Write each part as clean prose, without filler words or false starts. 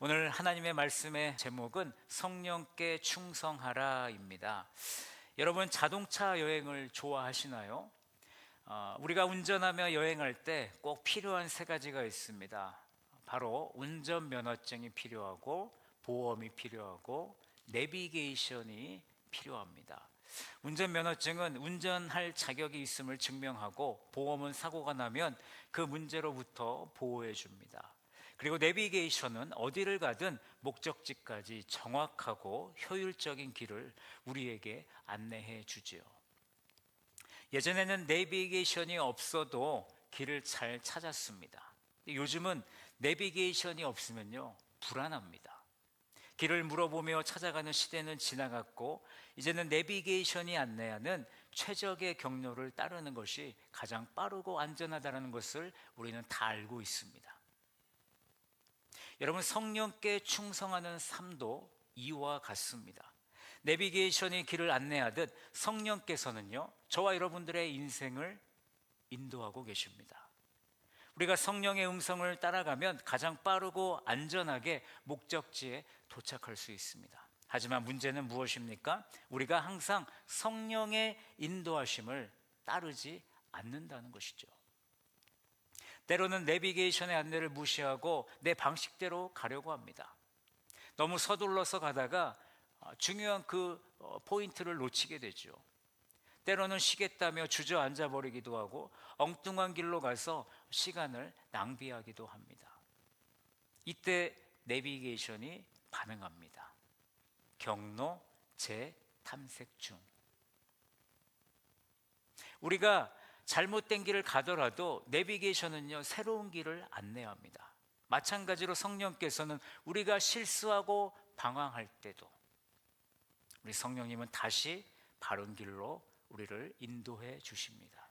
오늘 하나님의 말씀의 제목은 성령께 충성하라입니다. 여러분 자동차 여행을 좋아하시나요? 우리가 운전하며 여행할 때 꼭 필요한 세 가지가 있습니다. 바로 운전면허증이 필요하고 보험이 필요하고 내비게이션이 필요합니다. 운전면허증은 운전할 자격이 있음을 증명하고, 보험은 사고가 나면 그 문제로부터 보호해 줍니다. 그리고 내비게이션은 어디를 가든 목적지까지 정확하고 효율적인 길을 우리에게 안내해 주지요. 예전에는 내비게이션이 없어도 길을 잘 찾았습니다. 요즘은 내비게이션이 없으면요, 불안합니다. 길을 물어보며 찾아가는 시대는 지나갔고, 이제는 내비게이션이 안내하는 최적의 경로를 따르는 것이 가장 빠르고 안전하다는 것을 우리는 다 알고 있습니다. 여러분, 성령께 충성하는 삶도 이와 같습니다. 내비게이션이 길을 안내하듯 성령께서는요, 저와 여러분들의 인생을 인도하고 계십니다. 우리가 성령의 음성을 따라가면 가장 빠르고 안전하게 목적지에 도착할 수 있습니다. 하지만 문제는 무엇입니까? 우리가 항상 성령의 인도하심을 따르지 않는다는 것이죠. 때로는 내비게이션의 안내를 무시하고 내 방식대로 가려고 합니다. 너무 서둘러서 가다가 중요한 그 포인트를 놓치게 되죠. 때로는 쉬겠다며 주저앉아 버리기도 하고 엉뚱한 길로 가서 시간을 낭비하기도 합니다. 이때 내비게이션이 반응합니다. 경로 재탐색 중. 우리가 잘못된 길을 가더라도 내비게이션은요, 새로운 길을 안내합니다. 마찬가지로 성령께서는 우리가 실수하고 방황할 때도 우리 성령님은 다시 바른 길로 우리를 인도해 주십니다.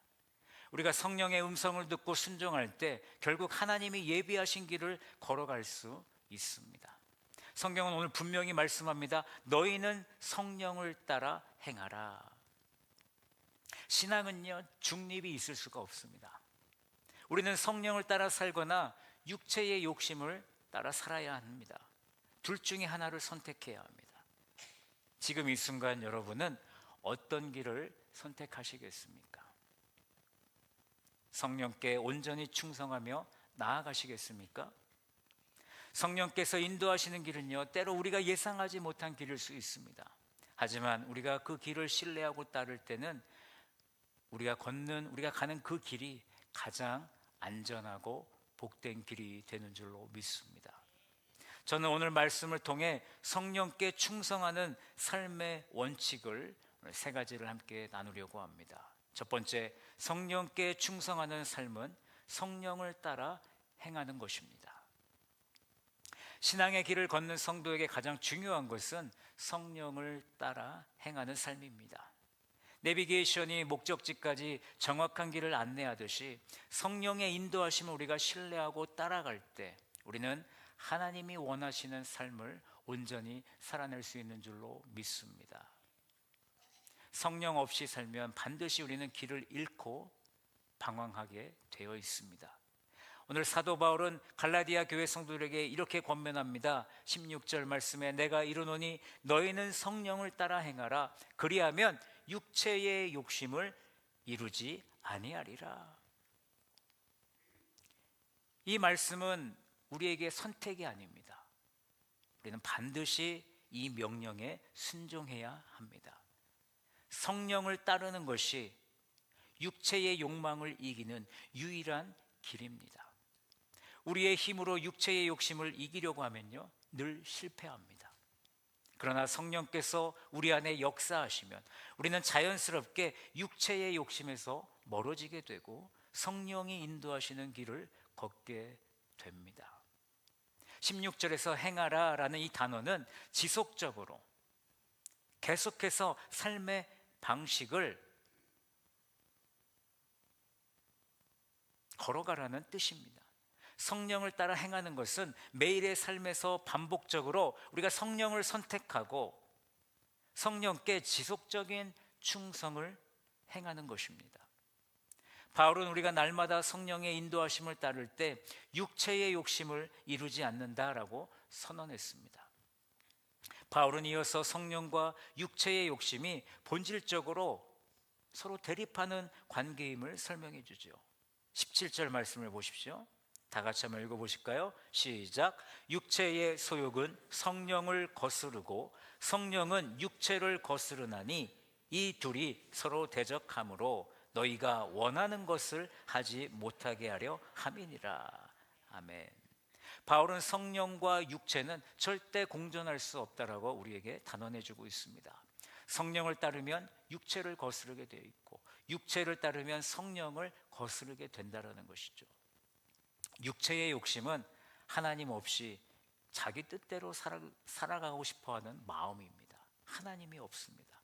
우리가 성령의 음성을 듣고 순종할 때 결국 하나님이 예비하신 길을 걸어갈 수 있습니다. 성경은 오늘 분명히 말씀합니다. 너희는 성령을 따라 행하라. 신앙은요, 중립이 있을 수가 없습니다. 우리는 성령을 따라 살거나 육체의 욕심을 따라 살아야 합니다. 둘 중에 하나를 선택해야 합니다. 지금 이 순간 여러분은 어떤 길을 선택하시겠습니까? 성령께 온전히 충성하며 나아가시겠습니까? 성령께서 인도하시는 길은요, 때로 우리가 예상하지 못한 길일 수 있습니다. 하지만 우리가 그 길을 신뢰하고 따를 때는 우리가 가는 그 길이 가장 안전하고 복된 길이 되는 줄로 믿습니다. 저는 오늘 말씀을 통해 성령께 충성하는 삶의 원칙을 세 가지를 함께 나누려고 합니다. 첫 번째, 성령께 충성하는 삶은 성령을 따라 행하는 것입니다. 신앙의 길을 걷는 성도에게 가장 중요한 것은 성령을 따라 행하는 삶입니다. 내비게이션이 목적지까지 정확한 길을 안내하듯이 성령의 인도하심을 우리가 신뢰하고 따라갈 때 우리는 하나님이 원하시는 삶을 온전히 살아낼 수 있는 줄로 믿습니다. 성령 없이 살면 반드시 우리는 길을 잃고 방황하게 되어 있습니다. 오늘 사도 바울은 갈라디아 교회 성도들에게 이렇게 권면합니다. 16절 말씀에 내가 이르노니 너희는 성령을 따라 행하라. 그리하면 육체의 욕심을 이루지 아니하리라. 이 말씀은 우리에게 선택이 아닙니다. 우리는 반드시 이 명령에 순종해야 합니다. 성령을 따르는 것이 육체의 욕망을 이기는 유일한 길입니다. 우리의 힘으로 육체의 욕심을 이기려고 하면요, 늘 실패합니다. 그러나 성령께서 우리 안에 역사하시면 우리는 자연스럽게 육체의 욕심에서 멀어지게 되고 성령이 인도하시는 길을 걷게 됩니다. 16절에서 행하라 라는 이 단어는 지속적으로 계속해서 삶의 방식을 걸어가라는 뜻입니다. 성령을 따라 행하는 것은 매일의 삶에서 반복적으로 우리가 성령을 선택하고 성령께 지속적인 충성을 행하는 것입니다. 바울은 우리가 날마다 성령의 인도하심을 따를 때 육체의 욕심을 이루지 않는다라고 선언했습니다. 바울은 이어서 성령과 육체의 욕심이 본질적으로 서로 대립하는 관계임을 설명해 주죠. 17절 말씀을 보십시오. 다 같이 한번 읽어보실까요? 시작. 육체의 소욕은 성령을 거스르고 성령은 육체를 거스르나니 이 둘이 서로 대적하므로 너희가 원하는 것을 하지 못하게 하려 함이니라. 아멘. 바울은 성령과 육체는 절대 공존할 수 없다라고 우리에게 단언해 주고 있습니다. 성령을 따르면 육체를 거스르게 되어 있고 육체를 따르면 성령을 거스르게 된다라는 것이죠. 육체의 욕심은 하나님 없이 자기 뜻대로 살아가고 싶어하는 마음입니다. 하나님이 없습니다.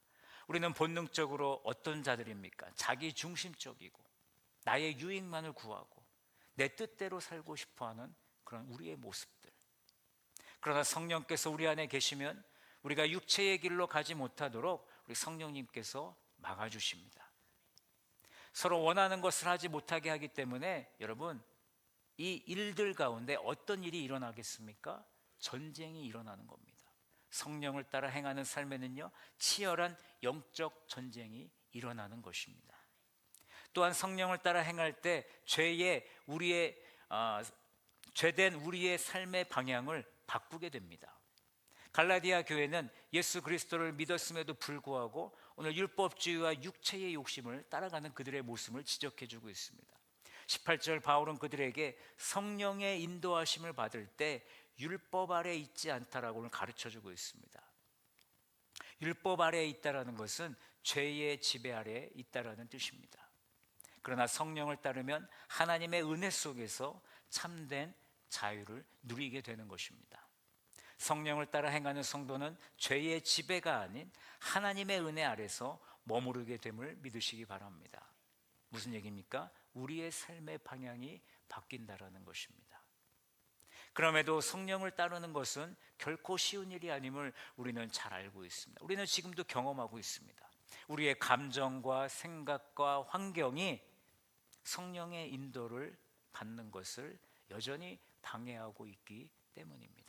우리는 본능적으로 어떤 자들입니까? 자기 중심적이고 나의 유익만을 구하고 내 뜻대로 살고 싶어하는 그런 우리의 모습들. 그러나 성령께서 우리 안에 계시면 우리가 육체의 길로 가지 못하도록 우리 성령님께서 막아주십니다. 서로 원하는 것을 하지 못하게 하기 때문에 여러분, 이 일들 가운데 어떤 일이 일어나겠습니까? 전쟁이 일어나는 겁니다. 성령을 따라 행하는 삶에는요, 치열한 영적 전쟁이 일어나는 것입니다. 또한 성령을 따라 행할 때 죄된 우리의 삶의 방향을 바꾸게 됩니다. 갈라디아 교회는 예수 그리스도를 믿었음에도 불구하고 오늘 율법주의와 육체의 욕심을 따라가는 그들의 모습을 지적해 주고 있습니다. 18절 바울은 그들에게 성령의 인도하심을 받을 때 율법 아래 있지 않다라고 오늘 가르쳐 주고 있습니다. 율법 아래에 있다라는 것은 죄의 지배 아래에 있다라는 뜻입니다. 그러나 성령을 따르면 하나님의 은혜 속에서 참된 자유를 누리게 되는 것입니다. 성령을 따라 행하는 성도는 죄의 지배가 아닌 하나님의 은혜 아래서 머무르게 됨을 믿으시기 바랍니다. 무슨 얘기입니까? 우리의 삶의 방향이 바뀐다라는 것입니다. 그럼에도 성령을 따르는 것은 결코 쉬운 일이 아님을 우리는 잘 알고 있습니다. 우리는 지금도 경험하고 있습니다. 우리의 감정과 생각과 환경이 성령의 인도를 받는 것을 여전히 방해하고 있기 때문입니다.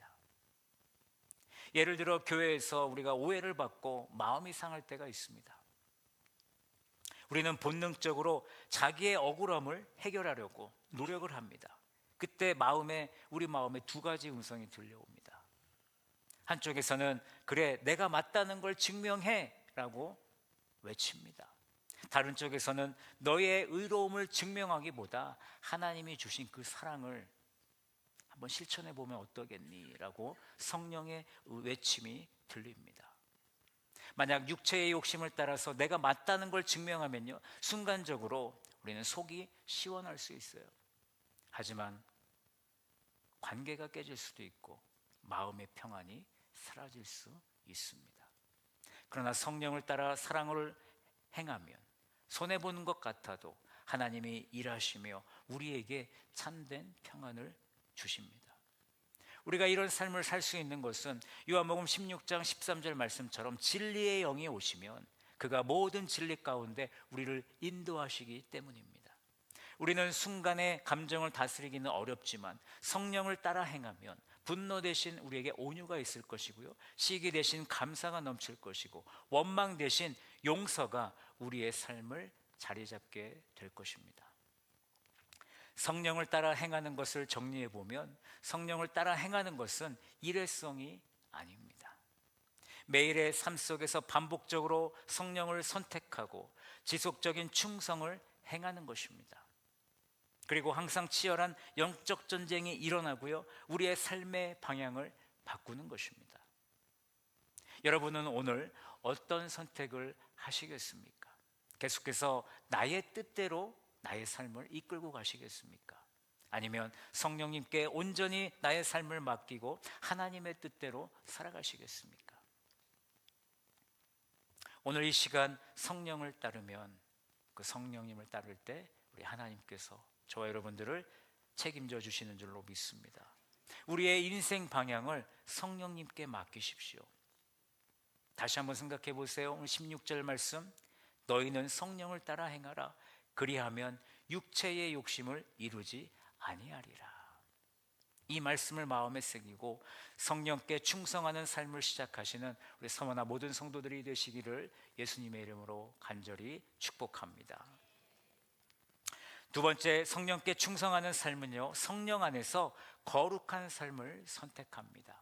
예를 들어 교회에서 우리가 오해를 받고 마음이 상할 때가 있습니다. 우리는 본능적으로 자기의 억울함을 해결하려고 노력을 합니다. 그때 우리 마음에 두 가지 음성이 들려옵니다. 한쪽에서는 그래, 내가 맞다는 걸 증명해 라고 외칩니다. 다른 쪽에서는 너의 의로움을 증명하기보다 하나님이 주신 그 사랑을 한번 실천해 보면 어떠겠니? 라고 성령의 외침이 들립니다. 만약 육체의 욕심을 따라서 내가 맞다는 걸 증명하면요, 순간적으로 우리는 속이 시원할 수 있어요. 하지만 관계가 깨질 수도 있고 마음의 평안이 사라질 수 있습니다. 그러나 성령을 따라 사랑을 행하면 손해보는 것 같아도 하나님이 일하시며 우리에게 참된 평안을 주십니다. 우리가 이런 삶을 살 수 있는 것은 요한복음 16장 13절 말씀처럼 진리의 영이 오시면 그가 모든 진리 가운데 우리를 인도하시기 때문입니다. 우리는 순간의 감정을 다스리기는 어렵지만 성령을 따라 행하면 분노 대신 우리에게 온유가 있을 것이고요, 시기 대신 감사가 넘칠 것이고 원망 대신 용서가 우리의 삶을 자리 잡게 될 것입니다. 성령을 따라 행하는 것을 정리해 보면 성령을 따라 행하는 것은 일회성이 아닙니다. 매일의 삶 속에서 반복적으로 성령을 선택하고 지속적인 충성을 행하는 것입니다. 그리고 항상 치열한 영적 전쟁이 일어나고요, 우리의 삶의 방향을 바꾸는 것입니다. 여러분은 오늘 어떤 선택을 하시겠습니까? 계속해서 나의 뜻대로 나의 삶을 이끌고 가시겠습니까? 아니면 성령님께 온전히 나의 삶을 맡기고 하나님의 뜻대로 살아가시겠습니까? 오늘 이 시간 성령을 따르면 그 성령님을 따를 때 우리 하나님께서 저와 여러분들을 책임져 주시는 줄로 믿습니다. 우리의 인생 방향을 성령님께 맡기십시오. 다시 한번 생각해 보세요. 오늘 16절 말씀, 너희는 성령을 따라 행하라. 그리하면 육체의 욕심을 이루지 아니하리라. 이 말씀을 마음에 새기고 성령께 충성하는 삶을 시작하시는 우리 서머나 모든 성도들이 되시기를 예수님의 이름으로 간절히 축복합니다. 두 번째, 성령께 충성하는 삶은요, 성령 안에서 거룩한 삶을 선택합니다.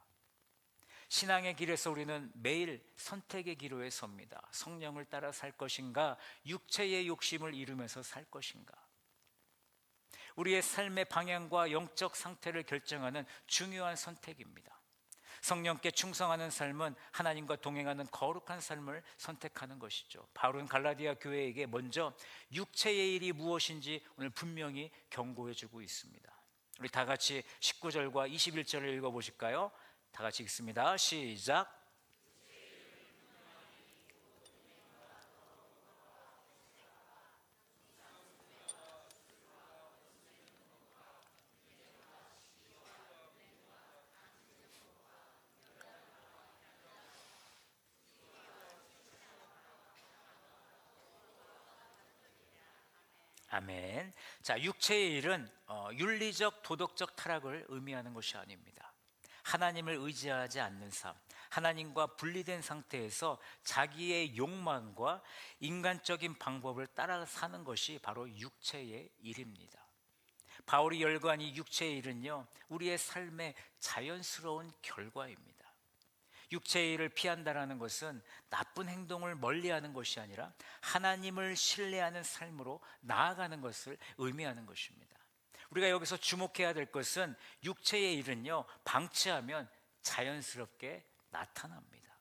신앙의 길에서 우리는 매일 선택의 기로에 섭니다. 성령을 따라 살 것인가, 육체의 욕심을 이루면서 살 것인가. 우리의 삶의 방향과 영적 상태를 결정하는 중요한 선택입니다. 성령께 충성하는 삶은 하나님과 동행하는 거룩한 삶을 선택하는 것이죠. 바울은 갈라디아 교회에게 먼저 육체의 일이 무엇인지 오늘 분명히 경고해 주고 있습니다. 우리 다 같이 19절과 21절을 읽어보실까요? 다 같이 읽습니다. 시작. 아멘. 자, 육체의 일은 윤리적 도덕적 타락을 의미하는 것이 아닙니다. 하나님을 의지하지 않는 삶, 하나님과 분리된 상태에서 자기의 욕망과 인간적인 방법을 따라 사는 것이 바로 육체의 일입니다. 바울이 열거한 이 육체의 일은요, 우리의 삶의 자연스러운 결과입니다. 육체의 일을 피한다라는 것은 나쁜 행동을 멀리하는 것이 아니라 하나님을 신뢰하는 삶으로 나아가는 것을 의미하는 것입니다. 우리가 여기서 주목해야 될 것은 육체의 일은요, 방치하면 자연스럽게 나타납니다.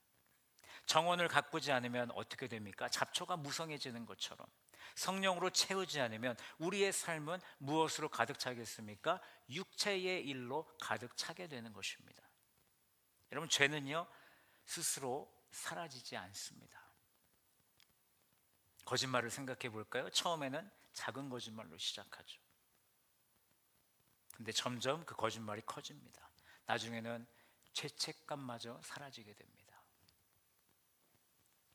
정원을 가꾸지 않으면 어떻게 됩니까? 잡초가 무성해지는 것처럼 성령으로 채우지 않으면 우리의 삶은 무엇으로 가득 차겠습니까? 육체의 일로 가득 차게 되는 것입니다. 여러분, 죄는요, 스스로 사라지지 않습니다. 거짓말을 생각해 볼까요? 처음에는 작은 거짓말로 시작하죠. 근데 점점 그 거짓말이 커집니다. 나중에는 죄책감마저 사라지게 됩니다.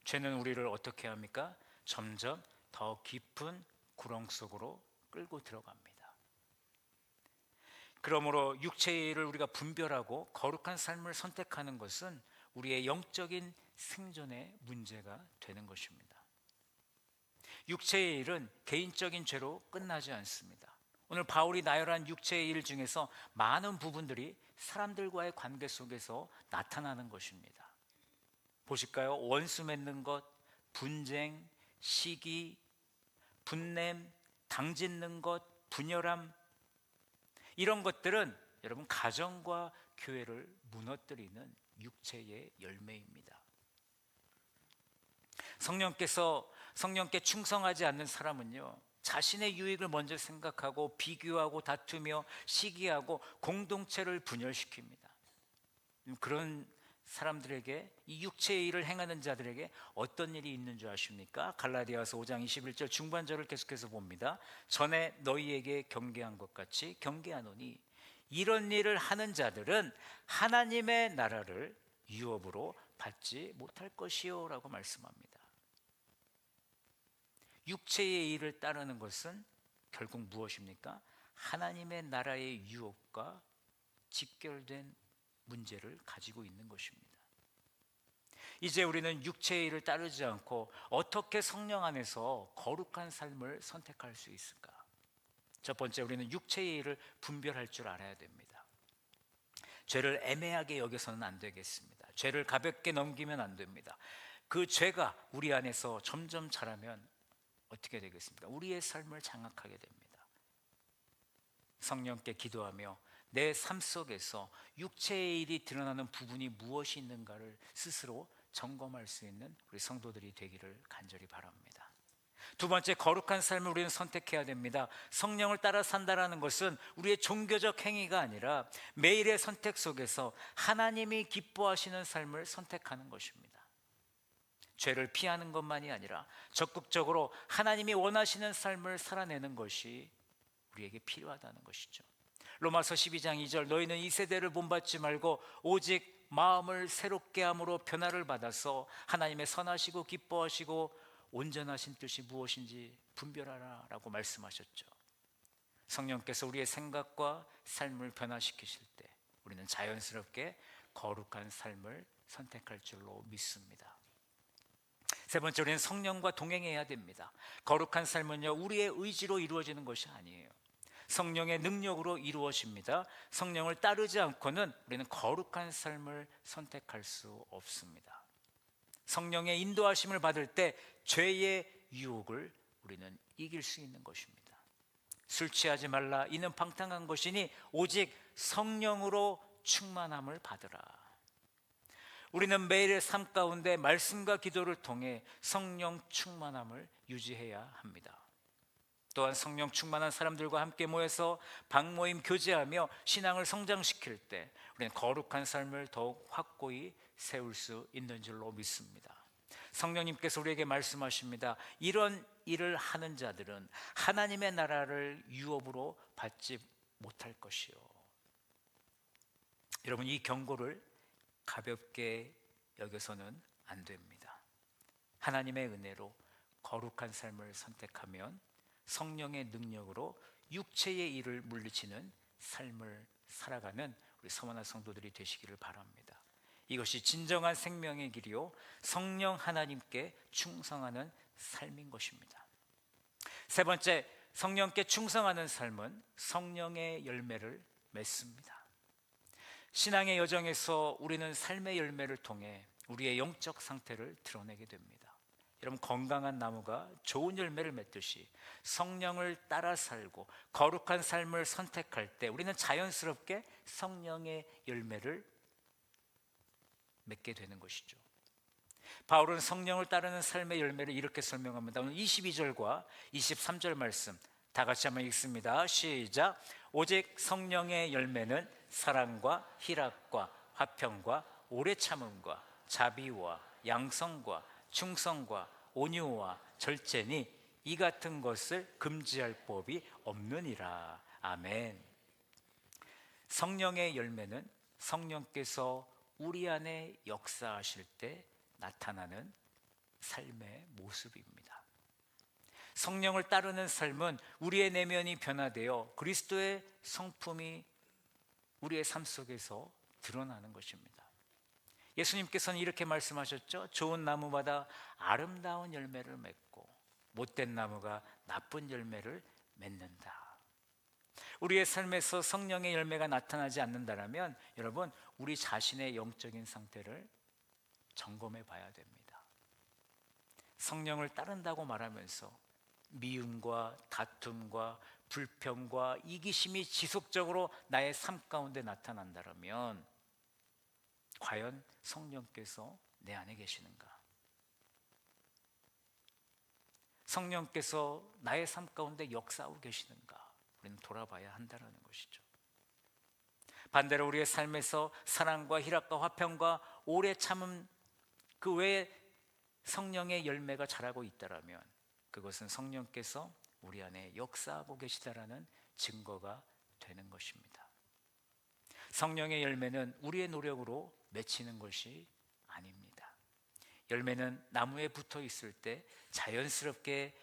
죄는 우리를 어떻게 합니까? 점점 더 깊은 구렁 속으로 끌고 들어갑니다. 그러므로 육체의 일을 우리가 분별하고 거룩한 삶을 선택하는 것은 우리의 영적인 생존의 문제가 되는 것입니다. 육체의 일은 개인적인 죄로 끝나지 않습니다. 오늘 바울이 나열한 육체의 일 중에서 많은 부분들이 사람들과의 관계 속에서 나타나는 것입니다. 보실까요? 원수 맺는 것, 분쟁, 시기, 분냄, 당짓는 것, 분열함, 이런 것들은 여러분 가정과 교회를 무너뜨리는 육체의 열매입니다. 성령께 충성하지 않는 사람은요, 자신의 유익을 먼저 생각하고 비교하고 다투며 시기하고 공동체를 분열시킵니다. 그런 사람들에게, 이 육체의 일을 행하는 자들에게 어떤 일이 있는 줄 아십니까? 갈라디아서 5장 21절 중반절을 계속해서 봅니다. 전에 너희에게 경계한 것 같이 경계하노니 이런 일을 하는 자들은 하나님의 나라를 유업으로 받지 못할 것이요 라고 말씀합니다. 육체의 일을 따르는 것은 결국 무엇입니까? 하나님의 나라의 유업과 직결된 문제를 가지고 있는 것입니다. 이제 우리는 육체의 일을 따르지 않고 어떻게 성령 안에서 거룩한 삶을 선택할 수 있을까? 첫 번째, 우리는 육체의 일을 분별할 줄 알아야 됩니다. 죄를 애매하게 여겨서는 안 되겠습니다. 죄를 가볍게 넘기면 안 됩니다. 그 죄가 우리 안에서 점점 자라면 어떻게 되겠습니까? 우리의 삶을 장악하게 됩니다. 성령께 기도하며 내 삶 속에서 육체의 일이 드러나는 부분이 무엇이 있는가를 스스로 점검할 수 있는 우리 성도들이 되기를 간절히 바랍니다. 두 번째, 거룩한 삶을 우리는 선택해야 됩니다. 성령을 따라 산다라는 것은 우리의 종교적 행위가 아니라 매일의 선택 속에서 하나님이 기뻐하시는 삶을 선택하는 것입니다. 죄를 피하는 것만이 아니라 적극적으로 하나님이 원하시는 삶을 살아내는 것이 우리에게 필요하다는 것이죠. 로마서 12장 2절, 너희는 이 세대를 본받지 말고 오직 마음을 새롭게 함으로 변화를 받아서 하나님의 선하시고 기뻐하시고 온전하신 뜻이 무엇인지 분별하라 라고 말씀하셨죠. 성령께서 우리의 생각과 삶을 변화시키실 때 우리는 자연스럽게 거룩한 삶을 선택할 줄로 믿습니다. 세 번째, 우리는 성령과 동행해야 됩니다. 거룩한 삶은요, 우리의 의지로 이루어지는 것이 아니에요. 성령의 능력으로 이루어집니다. 성령을 따르지 않고는 우리는 거룩한 삶을 선택할 수 없습니다. 성령의 인도하심을 받을 때 죄의 유혹을 우리는 이길 수 있는 것입니다. 술 취하지 말라, 이는 방탕한 것이니 오직 성령으로 충만함을 받으라. 우리는 매일의 삶 가운데 말씀과 기도를 통해 성령 충만함을 유지해야 합니다. 또한 성령 충만한 사람들과 함께 모여서 방모임 교제하며 신앙을 성장시킬 때 우리는 거룩한 삶을 더욱 확고히 세울 수 있는 줄로 믿습니다. 성령님께서 우리에게 말씀하십니다. 이런 일을 하는 자들은 하나님의 나라를 유업으로 받지 못할 것이요. 여러분, 이 경고를 가볍게 여겨서는 안 됩니다. 하나님의 은혜로 거룩한 삶을 선택하면 성령의 능력으로 육체의 일을 물리치는 삶을 살아가는 우리 서머나 성도들이 되시기를 바랍니다. 이것이 진정한 생명의 길이요, 성령 하나님께 충성하는 삶인 것입니다. 세 번째, 성령께 충성하는 삶은 성령의 열매를 맺습니다. 신앙의 여정에서 우리는 삶의 열매를 통해 우리의 영적 상태를 드러내게 됩니다. 여러분, 건강한 나무가 좋은 열매를 맺듯이 성령을 따라 살고 거룩한 삶을 선택할 때 우리는 자연스럽게 성령의 열매를 맺게 되는 것이죠. 바울은 성령을 따르는 삶의 열매를 이렇게 설명합니다. 오늘 22절과 23절 말씀 다 같이 한번 읽습니다. 시작. 오직 성령의 열매는 사랑과 희락과 화평과 오래 참음과 자비와 양성과 충성과 온유와 절제니 이 같은 것을 금지할 법이 없느니라. 아멘. 성령의 열매는 성령께서 우리 안에 역사하실 때 나타나는 삶의 모습입니다. 성령을 따르는 삶은 우리의 내면이 변화되어 그리스도의 성품이 우리의 삶 속에서 드러나는 것입니다. 예수님께서는 이렇게 말씀하셨죠. 좋은 나무마다 아름다운 열매를 맺고 못된 나무가 나쁜 열매를 맺는다. 우리의 삶에서 성령의 열매가 나타나지 않는다면 여러분, 우리 자신의 영적인 상태를 점검해 봐야 됩니다. 성령을 따른다고 말하면서 미움과 다툼과 불평과 이기심이 지속적으로 나의 삶 가운데 나타난다면 과연 성령께서 내 안에 계시는가? 성령께서 나의 삶 가운데 역사하고 계시는가? 우리는 돌아봐야 한다는 것이죠. 반대로 우리의 삶에서 사랑과 희락과 화평과 오래 참음 그 외에 성령의 열매가 자라고 있다면 그것은 성령께서 우리 안에 역사하고 계시다라는 증거가 되는 것입니다. 성령의 열매는 우리의 노력으로 맺히는 것이 아닙니다. 열매는 나무에 붙어 있을 때 자연스럽게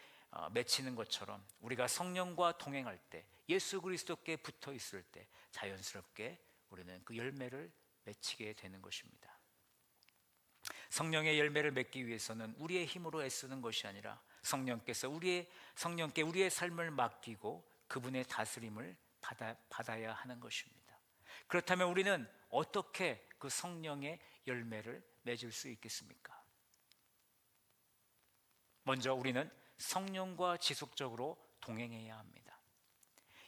맺히는 것처럼 우리가 성령과 동행할 때, 예수 그리스도께 붙어 있을 때 자연스럽게 우리는 그 열매를 맺히게 되는 것입니다. 성령의 열매를 맺기 위해서는 우리의 힘으로 애쓰는 것이 아니라 성령께 우리의 삶을 맡기고 그분의 다스림을 받아야 하는 것입니다. 그렇다면 우리는 어떻게 그 성령의 열매를 맺을 수 있겠습니까? 먼저 우리는 성령과 지속적으로 동행해야 합니다.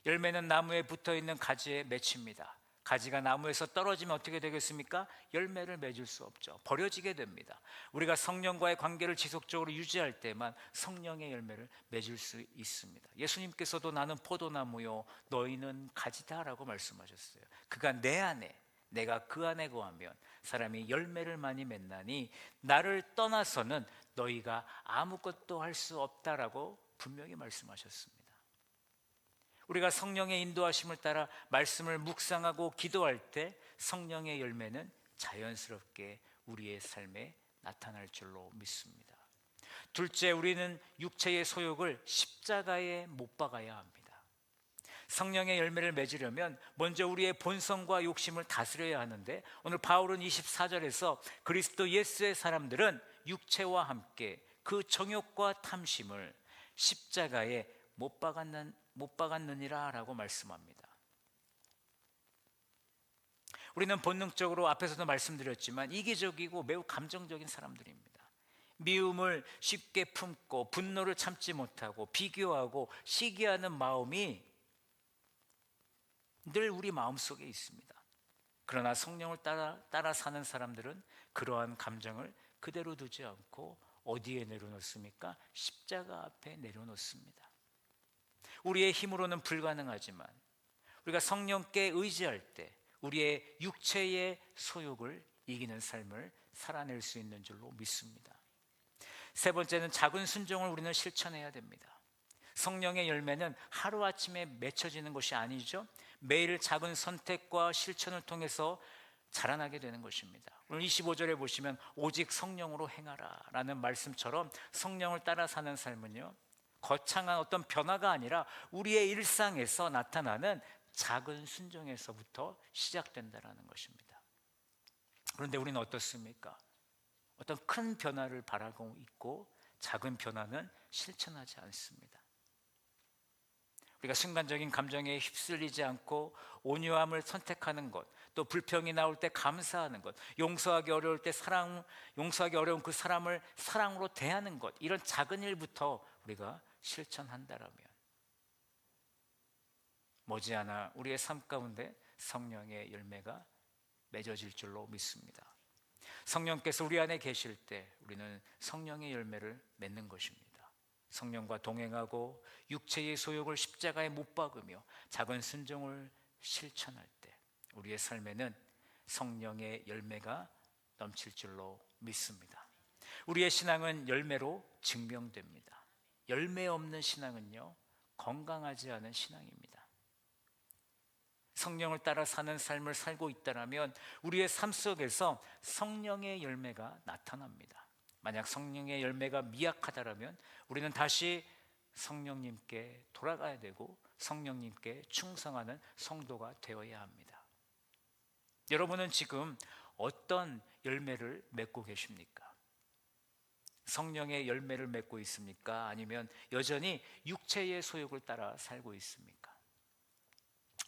열매는 나무에 붙어있는 가지에 맺힙니다. 가지가 나무에서 떨어지면 어떻게 되겠습니까? 열매를 맺을 수 없죠. 버려지게 됩니다. 우리가 성령과의 관계를 지속적으로 유지할 때만 성령의 열매를 맺을 수 있습니다. 예수님께서도 나는 포도나무요 너희는 가지다라고 말씀하셨어요. 그가 내 안에, 내가 그 안에 거하면 사람이 열매를 많이 맺나니 나를 떠나서는 너희가 아무것도 할 수 없다라고 분명히 말씀하셨습니다. 우리가 성령의 인도하심을 따라 말씀을 묵상하고 기도할 때 성령의 열매는 자연스럽게 우리의 삶에 나타날 줄로 믿습니다. 둘째, 우리는 육체의 소욕을 십자가에 못 박아야 합니다. 성령의 열매를 맺으려면 먼저 우리의 본성과 욕심을 다스려야 하는데, 오늘 바울은 24절에서 그리스도 예수의 사람들은 육체와 함께 그 정욕과 탐심을 십자가에 못 박았느니라 라고 말씀합니다. 우리는 본능적으로 앞에서도 말씀드렸지만 이기적이고 매우 감정적인 사람들입니다. 미움을 쉽게 품고 분노를 참지 못하고 비교하고 시기하는 마음이 늘 우리 마음속에 있습니다. 그러나 성령을 따라 사는 사람들은 그러한 감정을 그대로 두지 않고 어디에 내려놓습니까? 십자가 앞에 내려놓습니다. 우리의 힘으로는 불가능하지만 우리가 성령께 의지할 때 우리의 육체의 소욕을 이기는 삶을 살아낼 수 있는 줄로 믿습니다. 세 번째는 작은 순종을 우리는 실천해야 됩니다. 성령의 열매는 하루아침에 맺혀지는 것이 아니죠. 매일 작은 선택과 실천을 통해서 자라나게 되는 것입니다. 오늘 25절에 보시면 오직 성령으로 행하라 라는 말씀처럼 성령을 따라 사는 삶은요, 거창한 어떤 변화가 아니라 우리의 일상에서 나타나는 작은 순종에서부터 시작된다는 것입니다. 그런데 우리는 어떻습니까? 어떤 큰 변화를 바라고 있고 작은 변화는 실천하지 않습니다. 우리가 순간적인 감정에 휩쓸리지 않고 온유함을 선택하는 것, 또 불평이 나올 때 감사하는 것, 용서하기 어려울 때 용서하기 어려운 그 사람을 사랑으로 대하는 것, 이런 작은 일부터 우리가 실천한다라면 머지않아 우리의 삶 가운데 성령의 열매가 맺어질 줄로 믿습니다. 성령께서 우리 안에 계실 때 우리는 성령의 열매를 맺는 것입니다. 성령과 동행하고 육체의 소욕을 십자가에 못 박으며 작은 순종을 실천할 때 우리의 삶에는 성령의 열매가 넘칠 줄로 믿습니다. 우리의 신앙은 열매로 증명됩니다. 열매 없는 신앙은요, 건강하지 않은 신앙입니다. 성령을 따라 사는 삶을 살고 있다면 우리의 삶 속에서 성령의 열매가 나타납니다. 만약 성령의 열매가 미약하다면 우리는 다시 성령님께 돌아가야 되고 성령님께 충성하는 성도가 되어야 합니다. 여러분은 지금 어떤 열매를 맺고 계십니까? 성령의 열매를 맺고 있습니까? 아니면 여전히 육체의 소욕을 따라 살고 있습니까?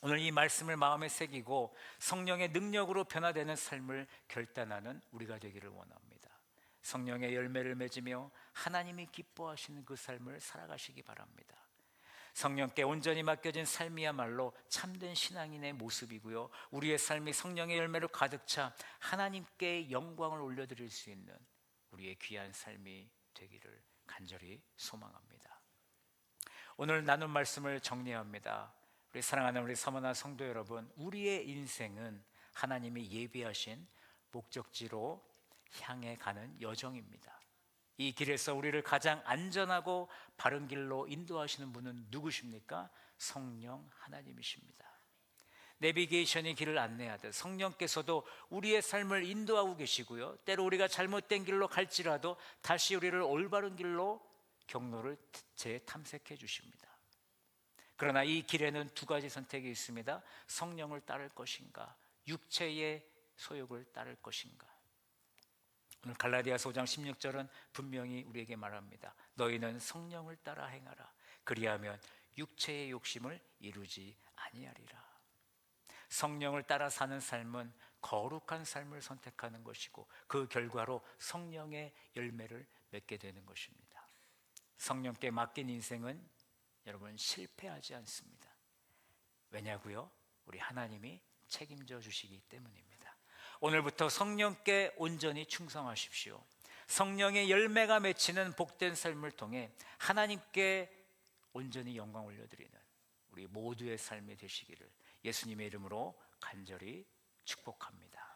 오늘 이 말씀을 마음에 새기고 성령의 능력으로 변화되는 삶을 결단하는 우리가 되기를 원합니다. 성령의 열매를 맺으며 하나님이 기뻐하시는 그 삶을 살아가시기 바랍니다. 성령께 온전히 맡겨진 삶이야말로 참된 신앙인의 모습이고요, 우리의 삶이 성령의 열매로 가득 차 하나님께 영광을 올려드릴 수 있는 우리의 귀한 삶이 되기를 간절히 소망합니다. 오늘 나눈 말씀을 정리합니다. 우리 사랑하는 우리 서머나 성도 여러분, 우리의 인생은 하나님이 예비하신 목적지로 향해 가는 여정입니다. 이 길에서 우리를 가장 안전하고 바른 길로 인도하시는 분은 누구십니까? 성령 하나님이십니다. 내비게이션이 길을 안내하듯 성령께서도 우리의 삶을 인도하고 계시고요, 때로 우리가 잘못된 길로 갈지라도 다시 우리를 올바른 길로 경로를 재탐색해 주십니다. 그러나 이 길에는 두 가지 선택이 있습니다. 성령을 따를 것인가, 육체의 소욕을 따를 것인가. 오늘 갈라디아서 5장 16절은 분명히 우리에게 말합니다. 너희는 성령을 따라 행하라. 그리하면 육체의 욕심을 이루지 아니하리라. 성령을 따라 사는 삶은 거룩한 삶을 선택하는 것이고 그 결과로 성령의 열매를 맺게 되는 것입니다. 성령께 맡긴 인생은 여러분 실패하지 않습니다. 왜냐고요? 우리 하나님이 책임져 주시기 때문입니다. 오늘부터 성령께 온전히 충성하십시오. 성령의 열매가 맺히는 복된 삶을 통해 하나님께 온전히 영광 올려드리는 우리 모두의 삶이 되시기를 예수님의 이름으로 간절히 축복합니다.